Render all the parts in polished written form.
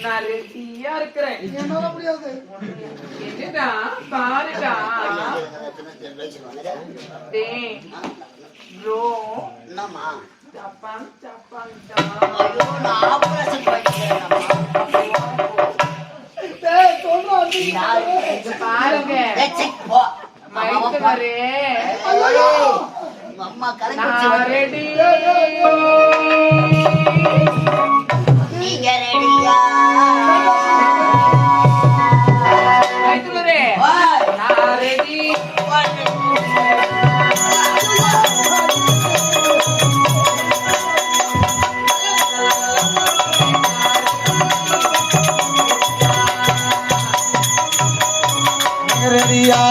நான் ரெடியா இருக்கிறேன். என்னால முடியாது. என்னடா பாருடா. டேய் ப்ரோ என்னம்மா ஜப்பான் ஐயோ நான் ஆபரேஷன் பண்ணிட்டேன்மா. டேய் சொல்றா நீ பாருங்க போ மைக்கு வரே. ஐயோ அம்மா கலந்து நான் ரெடி. நீங்க ரெடியா? மைக்கு வரே. நான் ரெடி. ரெடியா?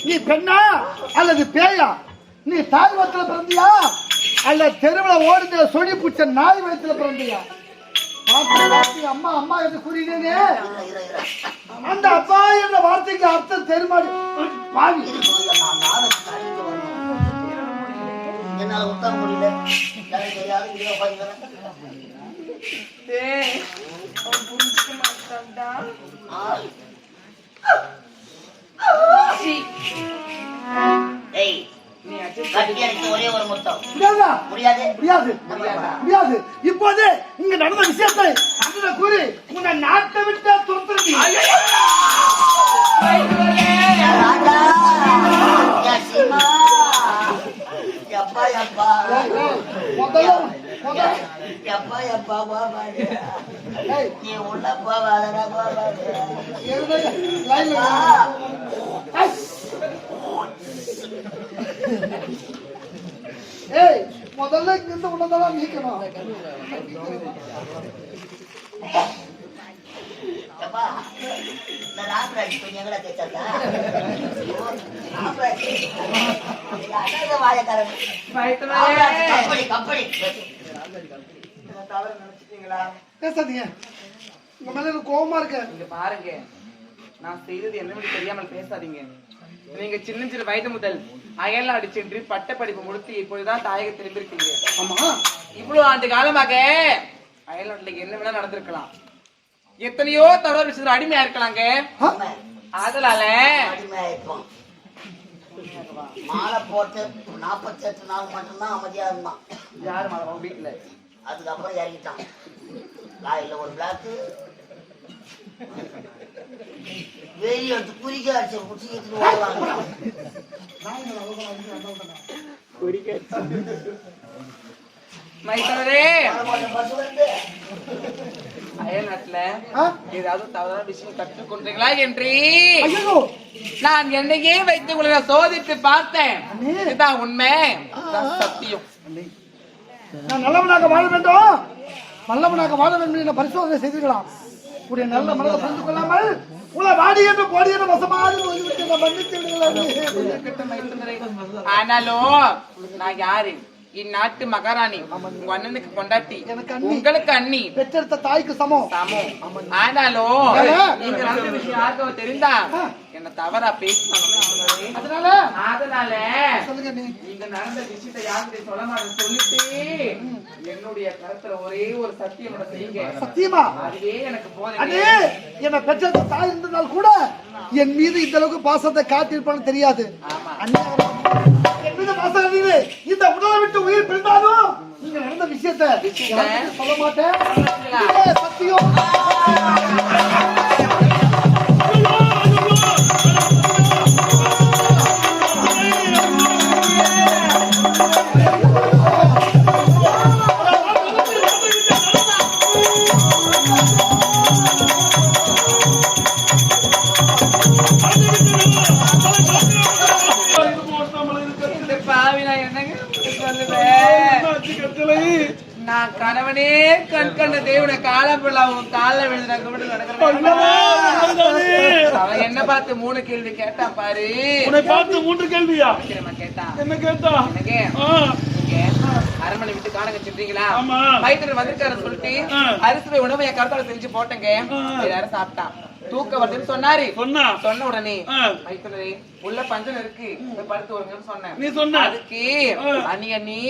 நீ பெண்ணா அல்லது பேயா? நீ தாய் வயிற்றுல பிறந்தியா அல்ல தெருவில் ஓடுத சொடி பூச்ச நாய் வயிற்றுல பிறந்தியா? அம்மா அம்மா என்று கூறினேனே, அந்த அப்பா என்ற வார்த்தைக்கு அர்த்தம் தெரியுமாடி பாவி? என்னால உத்தர முடியல. டேய் அவன் புரிஞ்சுக்க மாட்டான்டா. ஒரே ஒரு முத்தம் முடியாது முடியாது முடியாது. இப்போது இங்க நடந்த விஷயத்தை அண்ணனை கூறி உன்னை நாட்டை விட்டு துரத்துறது. எப்பா எப்பா எப்பா எப்பா போவாது நீ உள்ள போவாதடா போவாது. ஏய் முதல்ல இங்க உன்னதான் நீக்கணும். எப்பா நான் ராமராஜ் கொஞ்சம் எங்கடா கேட்டா வாழைக்காரன் கம்பெனி கம்பெனி தவறு நினைச்சிட்டீங்களா? பேசாதீங்க, உங்க மேல எனக்கு கோவமா இருக்கு. இங்க பாருங்க, நான் செய்தது என்னன்னு தெரியாமல் பேசாதீங்க. நீங்க சின்ன சின்ன வயது முதல் அயல்நாடு சென்று பட்ட படிப்பு முடித்து இப்பொழுதுதான் தாயக திரும்பிருக்கீங்க. ஆமா, இவ்வளவு ஆண்டு காலமாக அயல்நாட்டுல என்ன வேணா நடந்திருக்கலாம், எத்தனையோ தவறு விஷயத்துல அடிமையா இருக்கலாங்க. அதனால அடிமையாயிருப்பான். மாலை போட்டு 48 நாள் மட்டும்தான் அமைதியா இருந்தான். யாரு மாலை வீட்டுல? அதுக்கப்புறம் இறங்கிட்டான். லாயில ஒரு பிளாக்கு வெறி எடுத்து குறிக்க அடிச்சு குடிச்சுக்கிட்டு ஓடுவாங்க. மைத்தனரே, அயல்நாட்டுல ஏதாவது தவறான விஷயம் கற்றுக்கொண்டீங்களா என்று நான் என்னையே வைத்து உங்களை சோதித்து பார்த்தேன். இதுதான் உண்மை, சத்தியம். நான் நல்லவனாக வாழ வேண்டும், நல்லவனாக வாழ வேண்டும் என்ற பரிசோதனை செய்திருக்கலாம். உடைய நல்ல மனதை புரிந்து கொள்ளாமல் உங்களை வாடி என்று போடி என்று வசமாக ஆனாலும் நான் யாரு? இந்நாட்டு மகாராணி, உங்க அண்ணனுக்கு கொண்டாட்டி, உங்களுக்கு அண்ணி, பெற்றெடுத்த தாய்க்கு சமம். ஆனாலும் நீங்க நடந்த விஷயம் யாருக்கும் தெரிந்தா என்ன தவறா பேசுவாங்க. அதனால சொல்லுங்க, நீங்க நடந்த விஷயத்தை யாருக்கும் சொல்ல மாட்டேன்னு சொல்லிட்டு என்னுடைய கருத்துல ஒரே ஒரு சத்தியம் செய்யுங்க. சத்தியமா? அதுவே எனக்கு போதும். அது என்ன பெற்றெடுத்த தாய் இருந்ததால் கூட என் மீது இந்த அளவுக்கு பாசத்தை காட்டியிருப்பான்னு தெரியாது. இந்த உடலை விட்டு உயிர் பிரிந்தாலும் நீங்க நடந்த விஷயத்தை சொல்ல மாட்டேன். சத்தியம். கணவனே கண் கண்ட தேவனை காலப்பிள்ள அவன் கால விழுந்து நான் கும்பிட்டு நடக்கிறேன். அவன் என்ன பார்த்து 3 கேள்வி கேட்டான் பாரு. உன்னை பார்த்து 3 கேள்வியா? கேட்டான். என்ன கேட்டா? அரண்மனை விட்டு காணங்க சென்றீங்களா? ஆமா. வயிற்றுல வந்திருக்காரு சொல்லிட்டு அரிசி உணவை என் கருத்தால செஞ்சு போட்டேங்க. எல்லாரும் சாப்பிட்டான். தூக்க வருதுன்னு சொன்னாரு. சொன்ன உடனே வயிற்றுல உள்ள பஞ்சம் இருக்கு படுத்து வருங்கன்னு சொன்னேன். நீ சொன்ன அதுக்கு அண்ணி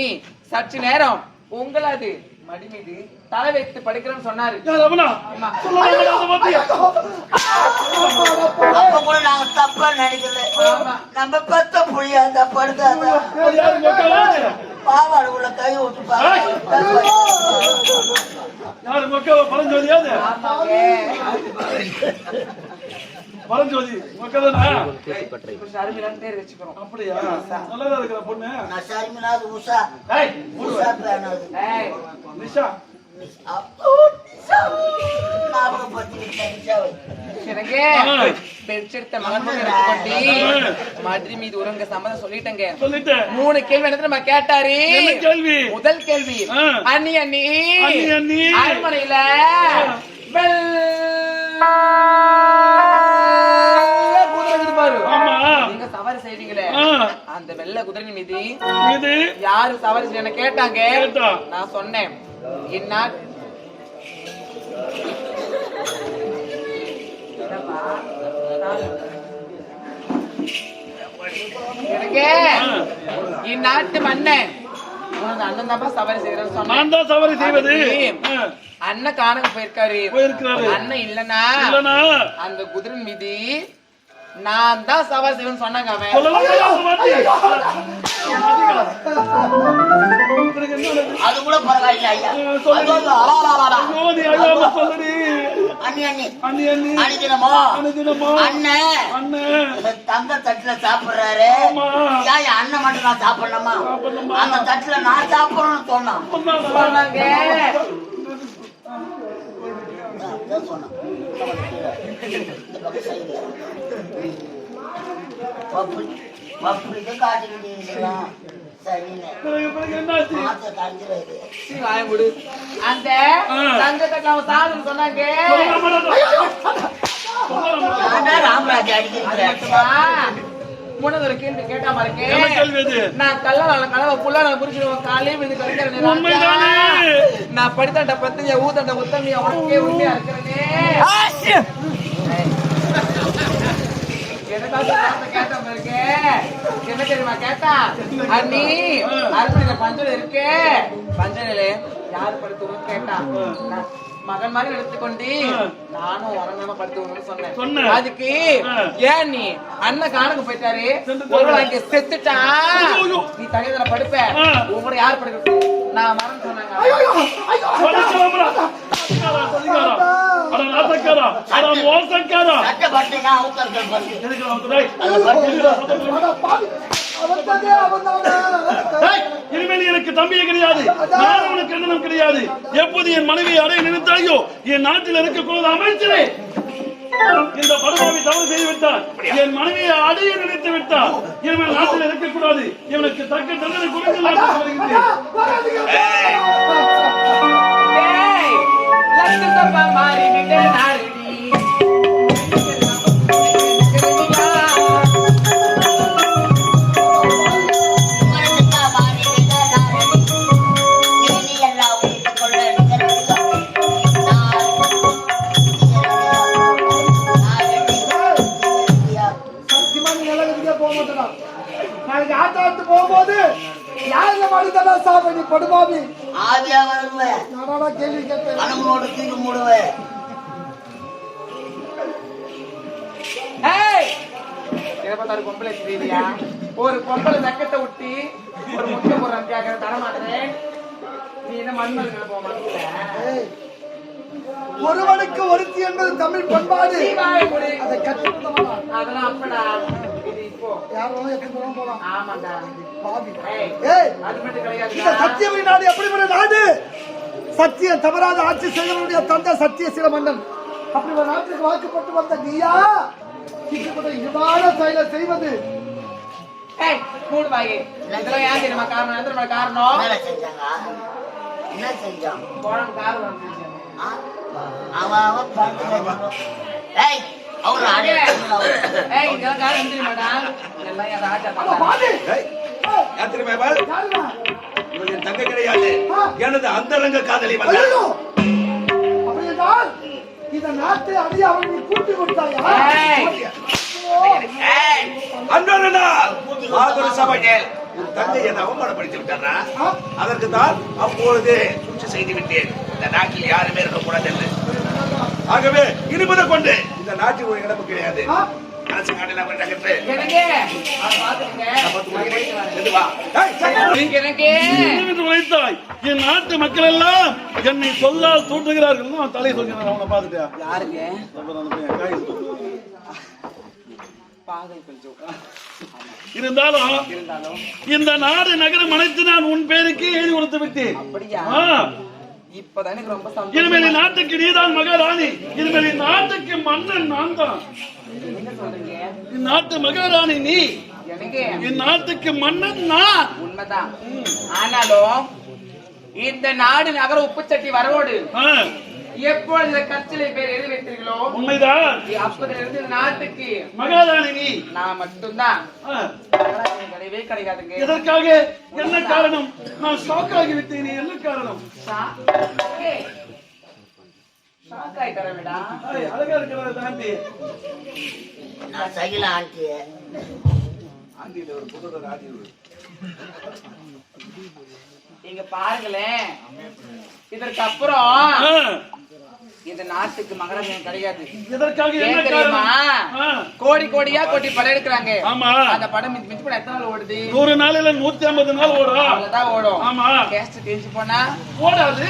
சற்று நேரம் உங்களது மடி மீது தலை வைத்து படுக்கிறேன்னு சொன்னாரு. அப்ப கூட நாங்க தப்பா நினைக்கல. நம்ம பத்த புள்ளியா அந்த படுத்தாத பாவாடு உள்ள கை விட்டு யாரு மக்கள் பரஞ்சோதியாது? பரஞ்சோதி மக்கள் பேர் வச்சுக்கிறோம். அப்படியா? நல்லதா இருக்கிற பொண்ணு. நான் சரிமினாது உஷா உஷா பேனாது நிஷா மதுரை மீது உறங்க சம்மதம் சொல்லிட்டேங்க. 3 கேள்வி நம்ம கேட்டாரு. முதல் கேள்வி அண்ணி அரண்மனையில பாரு நீங்க சவாரி செய்வீங்களே அந்த வெள்ளை குதிரை மீது யாரு சவாரி செய்ய கேட்டாங்க. நான் சொன்னேன் என்ன இந்நாட்டு மன்னன் அண்ணன் தான் சவாரி செய்யறேன்னு சொன்னேன். அண்ணன் காணங்க போயிருக்காரு. அண்ணன் இல்லனா அந்த குதிரை மீது நான் தான் சவாரி செய்வேன்னு சொன்னாங்க. அவன் அது கூட பரவாயில்ல ஐயா. அண்ணன் தங்க தட்டுல சாப்பிடுறாரு. அண்ணன் மட்டும் நான் சாப்பிடணுமா? அந்த தட்டுல நான் சாப்பிடணும்னு சொன்னான். காட்டிக்கிட்டீங்களா? அந்த தங்கத்தை சாதம் சொன்னாங்க. ராமராஜ் அடிக்கிறேன். 3வது கேள்வி கேட்டா பாருங்க. நான் கலவை புல்லா நான் புரிஞ்சுடுவேன். காலையும் இது கிடைக்கிறேன். நான் படித்தாண்ட பத்திய ஊதண்ட உத்தமி அவனுக்கே உண்மையா இருக்கிறேனே. கேட்டா பாருங்க. என்ன தெரியுமா கேட்டா? அண்ணி அரண்மனையில பஞ்சல் இருக்கு. பஞ்சனில யாரு படுத்துவோம் கேட்டா மகன் மாதிரி எடுத்துக்கொண்டு நானும் உறங்காம படுத்துவோம்னு சொன்னேன். அதுக்கு ஏன் நீ அண்ணன் காணக்கு போயிட்டாரு அங்க செத்துட்டா நீ தனியதுல படுப்ப உங்களோட யார் படுக்கிறது நான் மறந்து சொன்னாங்க. இனிமேல் எனக்கு தம்பியே கிடையாது, நானும் கண்ணனும் கிடையாது. எப்போது என் மனைவியை அடைய நினைத்தாயோ என் நாட்டில் இருக்கக்கூடாது அமைச்சரே. இந்த படுபாவி தவறு செய்து விட்டார். என் மனைவியை அடைய நினைத்து விட்டார். இனிமேல் நாட்டில் இருக்கக்கூடாது. இவனுக்கு தக்க தண்டனை கொடுத்து போகும்போது யாருல மாடிதான் சாப்பிடு படுபாவி ஆவியா வருவேன். கேள்வி கேட்பேன். அனுமோடு தீங்கு மூடுவேன். பொம்பளை தெரியா? ஒரு பொம்பளை வெக்கத்தை விட்டு ஒரு முட்டை போடுறான் கேட்கற தரமாட்டேன். நீ என்ன மண்மல்களை போக மாட்டேன். ஒருவனுக்கு ஒருத்தி என்பது தமிழ் பண்பாடு. அதை கற்றுக்கொள்ள அதெல்லாம் அப்படா சத்தியமை நாடு எப்படிப்பட்ட நாடு? சத்தியம் தவறாத ஆட்சி செய்தவனுடைய தந்தை சத்தியசீல மன்னன். அப்படி ஒரு நாட்டுக்கு வாக்குப்பட்டு வந்த நீயா இவ்வாறு செயலை செய்வது? என்ன செஞ்சான் குழம்பு காரம் வந்து ஆ? அவன் பார்த்து ஏய் அவரு ஆடு ஏய் இதெல்லாம் காரம் வந்து மேடம் எல்லாம் என் ராஜா அப்பா, பாதி. யார் தெரியுமா இவள்? யாருமா? இவள் என் தங்கை கிடையாது. எனது அந்தரங்க காதலி வல்ல. ஐயோ! அப்படி என்றால், இந்த நாட்டை அடைய அவன் நீ கூட்டி கொடுத்தாயா? அன்றொரு நாள் மாபெரும் சபையில் உன் தங்கை என்னை அவமானப்படுத்தி விட்டாரா? அதற்கு தான் அப்பொழுது சூழ்ச்சி செய்து விட்டேன். இந்த நாட்டில் யாருமே இருக்கக்கூடாது. ஆகவே இனிமதை கொண்டு இந்த நாட்டில் ஒரு இடம் கிடையாது. அரசு காட்டில் எனக்கு அதை பாத்துக்கங்க எனக்கு என்று உழைத்தாய் என் நாட்டு மக்கள் எல்லாம் என்னை சொல்லால் தூண்டுகிறார்கள். அவன் தலையை சொல்கிறான். அவனை பார்த்துட்டியா? யாருங்க அப்புறம் அந்த பையன் காய் பாதை கொஞ்சம் இருந்தாலும் இந்த நாடு நகரம் அனைத்து நான் உன் பேருக்கு எழுதி கொடுத்து விட்டேன். அப்படியா ஆ. இப்பதான் எனக்கு ரொம்ப இனிமேல் சந்தோஷம் நாட்டுக்கு நீதான் மகாராணி. இனிமேல் நாட்டுக்கு மன்னன் நான் தான். என்ன சொல்றீங்க நாட்டு மகாராணி நீ, எனக்கு என் நாட்டுக்கு மன்னன் நான். உண்மைதான் ஆனாலும் இந்த நாடு நகர உப்பு சட்டி வரவோடு ஆ, எப்பொழுது இந்த கற்சிலை பேர் எழுதி வைத்தீர்களோ உண்மைதான். அப்பதிலிருந்து இந்த நாட்டுக்கு மகாராணி நீ. நான் மட்டும்தான் ஆ, மகாராணி கிடையவே கிடைக்காதுங்க எதற்காக? என்ன காரணம்? நான் ஷாக் ஆகிவிட்டேன். என்ன காரணம்? ஷாக் ஆயிட்டார விடா ஏய், அழகா இருக்கிறத தாண்டி நான் சகில ஆண்டி ஆண்டியில ஒரு புது ஆண்டி இங்க பாருங்களேன் இதற்கு அப்புறம் ஆ, இந்த நாட்டுக்கு மகாராஜா கிடையாது எதற்காக? என்ன ஏன் தெரியுமா காரணம்? ஆ, கோடி கோடியா கோடி படம் எடுக்கிறாங்க ஆமா. அந்த படம் மிஞ்சி போனா எத்தனை நாள் ஓடுது 100 நாளில 150 நாள் ஓடும். அவ்வளவுதான் ஓடும் ஆமா. கேஸ்ட் தேஞ்சு போனா ஓடாது.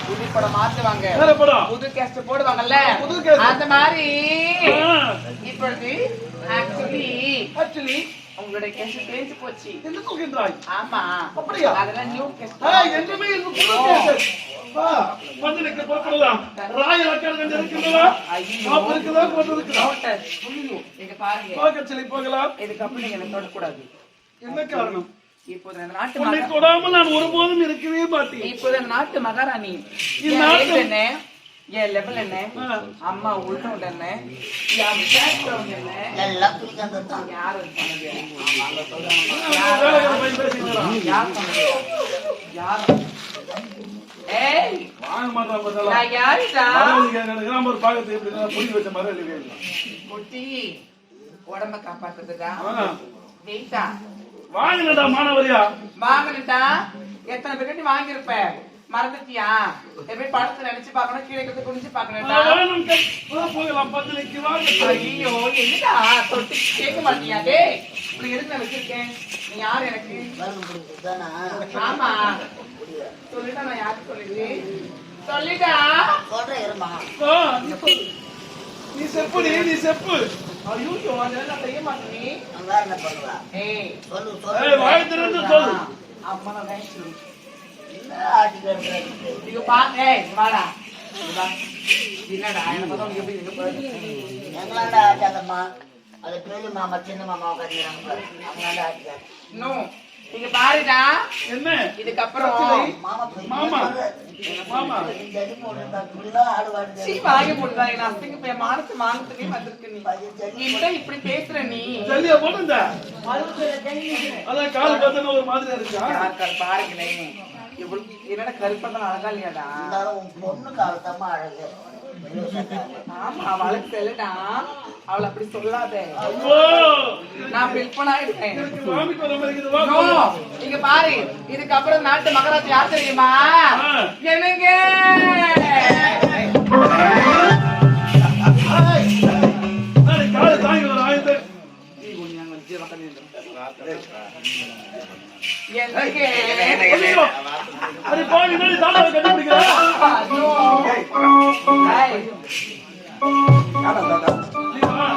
புது படம் மாத்துவாங்க வேற படம். புது கேஸ்ட் போடுவாங்கல்ல புது cast. அந்த மாதிரி ஆ, இப்பொழுது ஆக்சுவலி actually உங்களுடைய கேஸ்ட் தேஞ்சு போச்சு என்ன சொல்கின்றாய்? ஆமா அப்படியா? அதெல்லாம் நியூ கேஸ்ட் என்றுமே இது புது கேசட். வா, பந்தலுக்கு புறப்படலாம். ராயல் அக்காரங்கள் இருக்கின்றதா? மாப்பு இருக்குதா? கொண்டு இருக்குதா? இங்க பாருங்க பாக்கச்சலை போகலாம். இதுக்கப்புறம் நீங்க என்ன தொடக்கூடாது என்ன காரணம்? இப்போது இந்த நாட்டு உன்னை மகா- தொடாமல் நான் ஒருபோதும் இருக்கவே மாட்டேன். இப்போது இந்த நாட்டு மகாராணி இந்த என் நாட்டு- weight என்ன என் லெவல் என்ன ஆ. அம்மா உள்ரவுண்ட் என்ன என் பேக்ரவுண்ட் என்ன எல்லாம் பிடிக்காது தான் யாரு சொன்னது வேலைக்கார பையன் பேசிக்கிறான். யார் சொன்னது யார் ஏய் வாங்க மாட்டான் பார்த்தா. நான் யாருடா கிராம ஒரு பாகத்தை எப்படி புடி வச்ச மாதிரி இல்லை. குட்டி உடம்ப காப்பாத்துறதுக்கா ஆ. வெயிட்டா வாங்கினடா மாணவரியா? வாங்கிட்டா எத்தனை பேர் வாங்கியிருப்ப மறந்துட்டியா எப்படி படத்துல நினைச்சு பாக்கணும் கீழே கிட்ட குனிஞ்சு பாக்கணும்டா வேணும் போகலாம். பந்தலுக்கு வாங்க. ஐயோ என்னடா தொட்டு கேட்க மாட்டியா டேய் இப்படி எதுக்கு நான் வச்சிருக்கேன் நீ யார் எனக்கு வரணும் பிடிச்சது தானா ஆமா சொல்லிட்டா நான் யாருக்கு சொல்லுது சொல்லிட்டா சொல்றேன் இருமா ஆ, நீ செப்பு நீ செப்பு. ஐயோ அதெல்லாம் நான் செய்ய மாட்டேன் நீ நான் வேற என்ன பண்ணுவா ஏய் சொல்லு ஏய், சொல்லு வாய் திறந்து சொல். அம்மா நான் வேணும் என்ன ஆட்டிட்டு இருக்கிறது நீங்க பாருங்க ஏய் வாடா இங்க வா. என்னடா என்ன பார்த்தா உனக்கு எப்படி இருக்கு எங்களாண்டா ஆட்டாதம்மா அது பெரிய மாமா சின்ன மாமா உட்காந்துக்கிறாங்க அவங்களாண்டா ஆட்டிக்காது நோ நீங்க பாருடா என்ன? இதுக்கப்புறம் மாமா போய் மாமா. மாமா. ஜடி போட்டு இப்படிலாம் ஆடுவாடு சீ வாங்கி போடுதா என் அஸ்திக்கு போய் மானத்துக்கே வந்திருக்கு நீ என்ன இப்படி பேசுற நீ ஜல்லியா போடுங்க. அதான் கால் பார்த்தா ஒரு மாதிரியா இருக்கா? யாருக்காரு பாருங்களேன் இவ்வளவு என்னடா கருப்பதான் அழகா இல்லையாடா இருந்தாலும் உன் பொண்ணு காலத்தம்மா அழகு ஆமா அவளுக்கு செல்லுடா அவளை அப்படி சொல்லாத ஐயோ, நான் பில்பனா இருக்கேன் எனக்கு வாமிட் வர மாதிரி இருக்குது. வா, நோ, போலாம். இங்க பாரு இதுக்கப்புறம் நாட்டு மகாராஜா யார் தெரியுமா எனக்கு நாளைக்கு காலை தாங்கி வர ஆயுத. எனக்கு ஐயோ, அது பாவி மாதிரி தாடாவை கண்டுபிடிக்கிறா. ஐயோ. ஏய், நீ வா.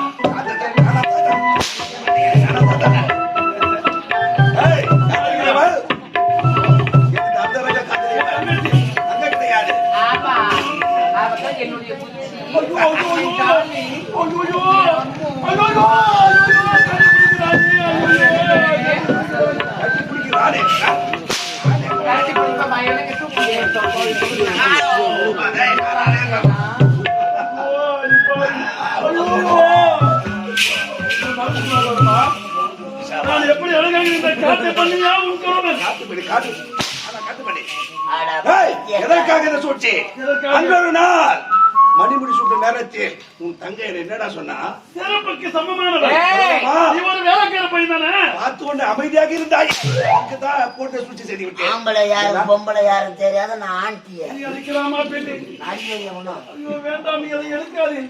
ஏய், இவள் எனது அந்தரங்க காதலி தங்கச்சி. தங்கை கிடையாது. ஆமா அவதான் என்னுடைய புச்சி ஐயோ, ஐயோ, ஐயோ. darling. ஐயோ, ஐயோ. ஐயோ, ஐயோ. ஐயோ, கண்டுபிடிக்கிறானே. ஐயோ. கட்டி பிடிக்கிறானே. கட்டி பிடிப்பமா, எனக்கு தூக்கு. காட்டு பண்ணியா உன் கணவன்? காட்டுப்படி காட்டு ஆனா காட்டுப்படி அட ஏய், பைத்தியக்கார. எதற்காக இதை சூழ்ச்சி எதற்காக? அங்க ஒரு நாள் மணிமுடி சூட்ட நேரத்தில் உன் தங்கை என்னடா சொன்னா சிறப்புக்கு சமமானவன். ஏய், நீ ஒரு வேலைக்கார பையன் தானே? பார்த்து கொண்டு அமைதியாக இருந்தாய் அதுக்குதான் போட்டு சூழ்ச்சி செய்து விட்டேன் ஆம்பளை யாரு பொம்பளை யாரும் தெரியாத நான் ஆண்டிய நீ அடிக்கலாமா பெண்ணே? ஐயோ ஐயோ வேண்டாம், நீ அதை எடுக்காதே.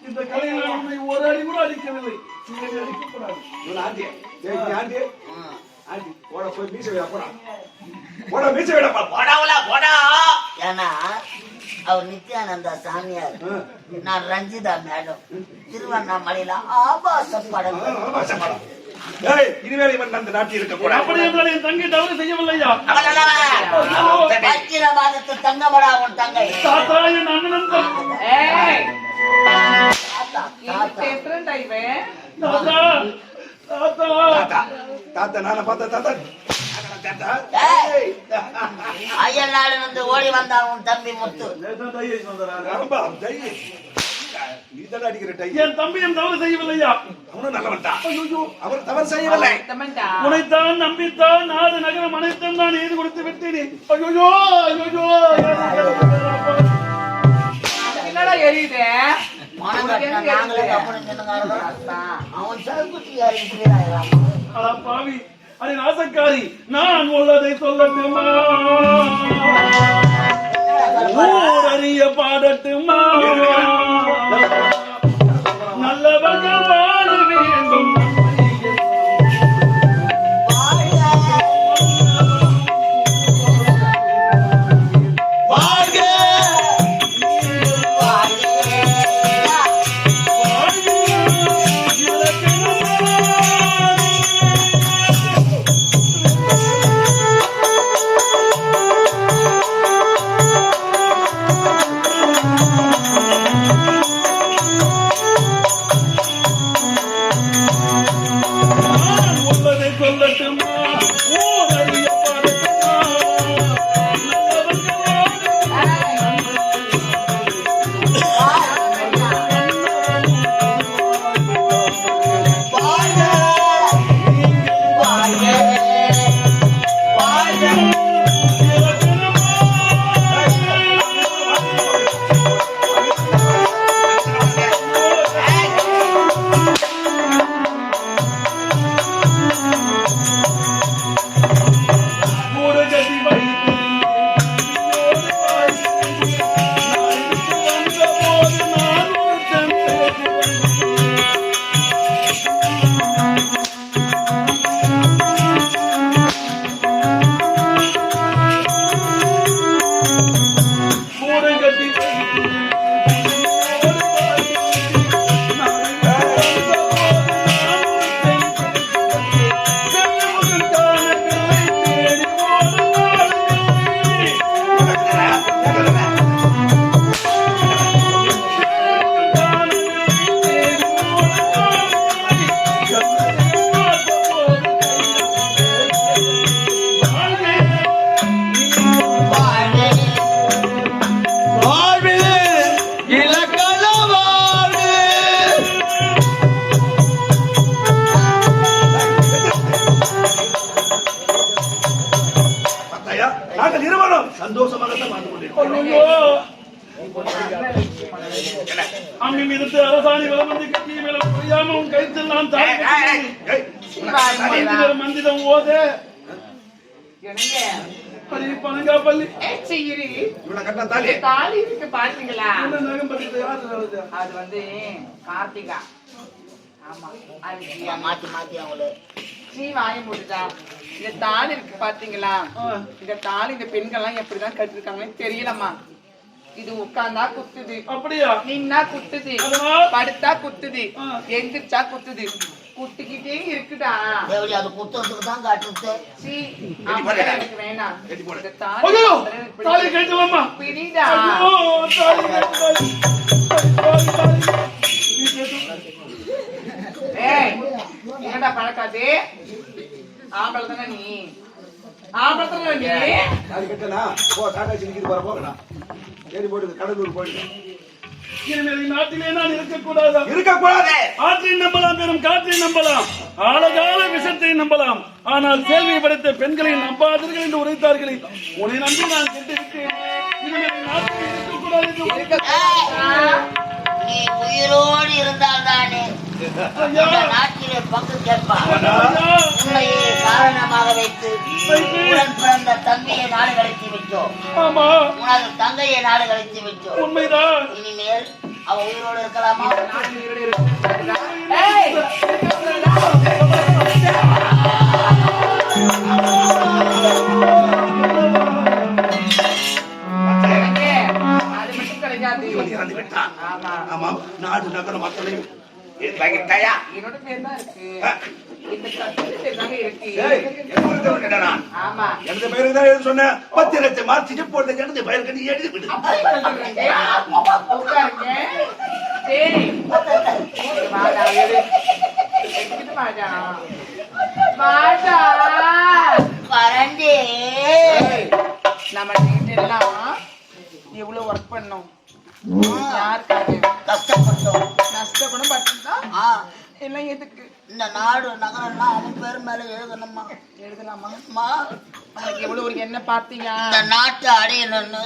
இந்த கலையில் நான் உன்னை ஒரு அடி கூட அடிக்கவில்லை. நீ என்னை அடிக்கக்கூடாது. இவன் ஆண்டியே ஏய், நீ ஆண்டியே ஆண்டி போட போய் மீசை விட போடா போட மீசை விட போடாவல போடா ஏன்னா அவர் நித்யானந்தா சாமியார், நான் ரஞ்சிதா மேடம், திருவண்ணாமலையில ஆபாச படம். ஏய், இனிமேல் இவன் அந்த நாட்டில் இருக்க கூடாது அப்படி என்றால் என் தங்கை தவறு செய்யவில்லையா? பக்கிரவாதத்து தங்கமடா உன் தங்கை. தாத்தா என் அண்ணன் தான். ஏய், தாத்தா, இது தாத்தா. பேசுறேன்டா இவன். தாத்தா தாத்தா தாத்தா தாத்தா நானே பார்த்த தாத்தா தாத்தா ஏய், அயல் நாடு வந்து ஓடி வந்தான் உன் தம்பி முத்து. நேற்று தையை சொந்தராக. ரொம்ப தைரியம். நீ தானே அடிக்கிற டை என் தம்பியும் தவறு செய்யவில்லையா? அவனும் நல்லவன் தான் அவர் தவறு செய்யவில்லை தமன்டா. உனைத்தான் நம்பித்தான் நாடு நகரம் அனைத்தும் நான் எழுதி கொடுத்து விட்டேன். ஐயோ ஐயோ என்னடா எரியுது? பணம் கட்டினா நாங்களே கப்பனம் சொன்னங்க. அவன் சருக்குத்தி யாரு அடா பாவி, அடே நாசக்காரி, நான் உள்ளதை சொல்லட்டுமா? ஊரறிய பாடட்டுமா? நல்லவர்கள் வாழ வேண்டும். நாங்கள் இருவரும் சந்தோஷமாக தான் வாழ்ந்து கொண்டிருக்கிறோம். அம்மி மிதத்து அரசாணி வளமந்தி கட்டி மேல புரியாம உன் கைத்தில் நான் மந்திரம் ஓத பனங்கா பள்ளி இவனை கட்டின தாலி தாலி இருக்கு பாத்தீங்களா? என்ன நகம் பத்தி யாரு? அது வந்து கார்த்திகா. ஆமா, அது மாத்தி மாத்தி அவங்களு சீ வாங்கி போட்டுட்டா. இந்த தாலி இருக்கு பாத்தீங்களா? இந்த தாலி இந்த பெண்கள்லாம் எப்படிதான் கட்டிருக்காங்கன்னு தெரியலம்மா. இது உட்கார்ந்தா குத்துது, அப்படியா? நின்னா குத்துது, படுத்தா குத்துது, எந்திரிச்சா குத்துது, குத்திக்கிட்டே இருக்குடா. எப்படி அது குத்தத்துக்கு தான் காட்டுது. சீ, அப்படியே எனக்கு வேணாம். இந்த தாலி ஐயோ, எனக்கு தாலி கட்டலாமா? பிடிடா. ஐயோ, தாலி. ஏய், என்னடா பழக்காது? ஆம்பளை தானே நீ? ஆம்பளை தானே நீ? தாலி கட்டனா போ காக்காச்சி நிக்கிது போற போகடா. ஏறி போட்டு கடலூர் போயிடு. இனிமேல் நாட்டிலே நான் இருக்கக்கூடாதா? இருக்க கூடாது. ஆற்றை நம்பலாம், பெரும் காற்றை நம்பலாம், ஆழகால விஷத்தை நம்பலாம், ஆனால் கேள்வி படைத்த பெண்களை நம்பாதீர்கள் என்று உரைத்தார்களே, உன்னை நம்பி நான் சென்றிருக்கேன். இனிமேல் நாட்டில் இருக்கக்கூடாது என்று ஏய், நீ உயிரோடு இருந்தால்தானே இந்த நாட்டிலே பங்கு கேட்பான். உன்னையே காரணமாக வைத்து உடன் பிறந்த தம்பியை நாடு கடத்தி விட்டோம். ஆமா, உனது தங்கையை நாடு கடத்தி விட்டோம். உண்மைதான். இனிமேல் அவ உயிரோடு இருக்கலாமா? ஏய், அது மட்டும் கிடைக்காது. இறந்து விட்டான். ஆமா, ஆமாம், நாடு நகரம் அத்தனையும் வாங்கிட்டாயா? என்னோட பேர் தான் இருக்கு. ஆ. இந்த பேர் தாங்க இருக்கு. ஏய், எப்பொழுது விட்டேன் நான்? ஆமா, எனது பெயருக்கு தான் எழுத சொன்னேன். பத்திரத்தை மாற்றிட்டு போட்ட எனது பெயருக்கு நீ எழுதி விடு. உட்காருங்க. சரி, வாடா, எடுத்துட்டு வாடா. வாடா. வரண்டே. நம்ம எல்லாம் எவ்வளவு ஒர்க் பண்ணோம், யாருக்காக கஷ்டப்பட்டோம். நஷ்டப்படும் பார்த்தீங்கன்னா ஆ, எல்லாம் எதுக்கு இந்த நாடு நகரம்லாம் அவன் பேர் மேல எழுதணுமா? எழுதலாமா? அம்மா, அவனுக்கு எவ்வளவு ஒரு என்ன பார்த்தீங்க. இந்த நாட்டை அடையணும்னு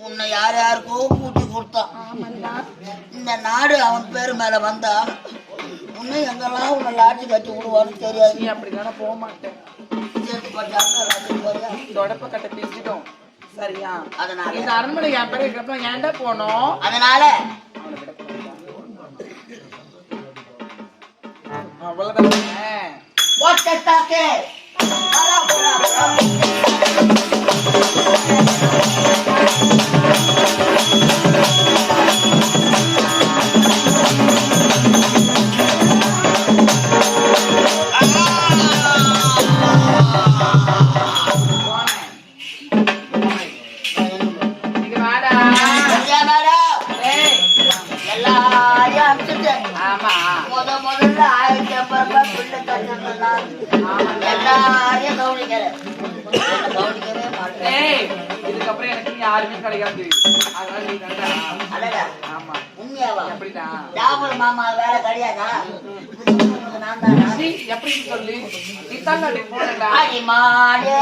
உன்னை யார் யாருக்கோ கூட்டி கொடுத்தான். ஆமாண்டா. இந்த நாடு அவன் பேர் மேல வந்தா உன்னை எங்கெல்லாம் உன்னை லாட்சி கட்டி விடுவான்னு தெரியாது. நீ அப்படிதானே போக மாட்டேன். சேர்த்து பட்டாங்க லாட்சி போறியா? தொடப்ப கட்ட பேசிட்டோம். சரியா? அதனால இந்த அரண்மனை என் பேர் இருக்கிறப்ப ஏன்டா போனோம்? அதனால அவ்வளவுதான். ஓட்டத்தாக்கே வரா, வரா, வரா. இங்க வாடா. சரியா மேடம்? ஏய், எல்லாரையும் அனுப்பிச்சிட்டேன். ஆமா, முதல்ல 1000 ரூபாய் பிள்ளை கட்டணும்னா எல்லாரையும் கவனிக்கிறேன். கவனிக்கவே மாட்டேன். ஏய், இதுக்கப்புறம் எனக்கு நீ யாருமே கிடைக்காது. அதனால நீ தான்டா. அழகா ஆமா, உண்மையாவா? எப்படிடா? ஜாபர் மாமா வேலை கிடையாதா? நான் தானா? நீ எப்படி சொல்லு? நீ தான் போனடா. அடி மாடு